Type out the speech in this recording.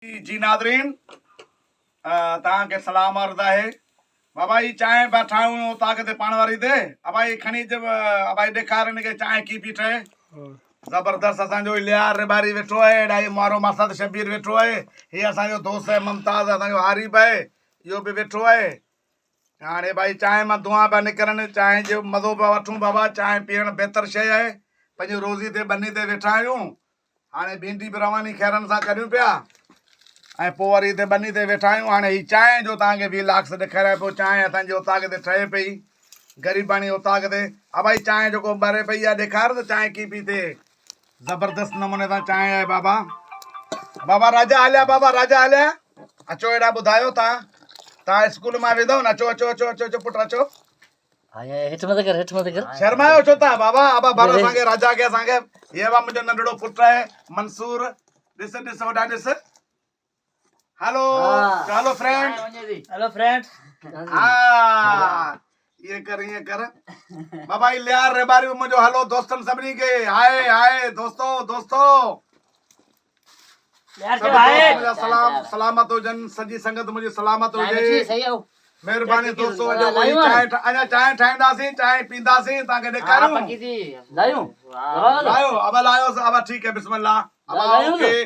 जी Nadreen तव्हांखे सलाम अर्ज़ आहे। बाबा ही चांहि पिया ठाहियूं तव्हांखे ते पाण वारी ते अबाई खणी अबाई ॾेखार हिनखे चांहि की पई ठहे। ज़बरदस्त असांजो लियार रिबारी वेठो आहे, ॾाई मारो मसद शबीर वेठो आहे, हीअ असांजो दोस्त आहे मुमताज़, असांजो हारिफ़ आहे इहो बि वेठो आहे। हाणे भाई चांहि मां धुआं पिया निकिरनि, चांहि जो मज़ो पिया वठूं। बाबा चांहि पीअणु बहितर शइ आहे। पंहिंजी रोज़ी ते बनी ते वेठा आहियूं। हाणे भिंडी बि रवानी खैरनि सां करियूं पिया ऐं पोइ वरी हिते बनी ते वेठा आहियूं। हाणे हीअ चांहि जो तव्हांखे व्लॉग्स ॾेखारियां पियो। चांहि असांजी उताग ते ठहे पई, ग़रीबानी उताग ते। हा भाई चांहि जेको ॿरे पई आहे ॾेखार त चांहि की पई थिए। ज़बरदस्त नमूने सां चांहि आहे। बाबा बाबा राजा हलिया, बाबा राजा हलिया। अचो हेॾा ॿुधायो तव्हां स्कूल मां वेंदव न? अचो अचो अचो अचो अचो पुटु अचो। शर्मायो छो था बाबा? अबा भर असांखे राजा खे असांखे ये वा मुंहिंजो नंढड़ो पुटु आहे मंसूर। ॾिस ॾिस वॾा ॾिस। Hello hello friend, hello friend. हाँ ये कर बाबा ही लियार रेबारी मुंहिंजो हलो दोस्तन सभिनी के हाय हाय दोस्तों दोस्तों यार जो आए मुंहिंजा सलाम सलामत हुजनि, सॼी संगत मुंहिंजी सलामत हुजे। सही है। महिरबानी दोस्तों, अञा वही अञा चांहि ठाहींदासीं, चांहि पींदासीं, तव्हांखे ॾेखारियूं। लायो लायो अब लायो अब ठीक है बिस्मिल्लाह। अब ओके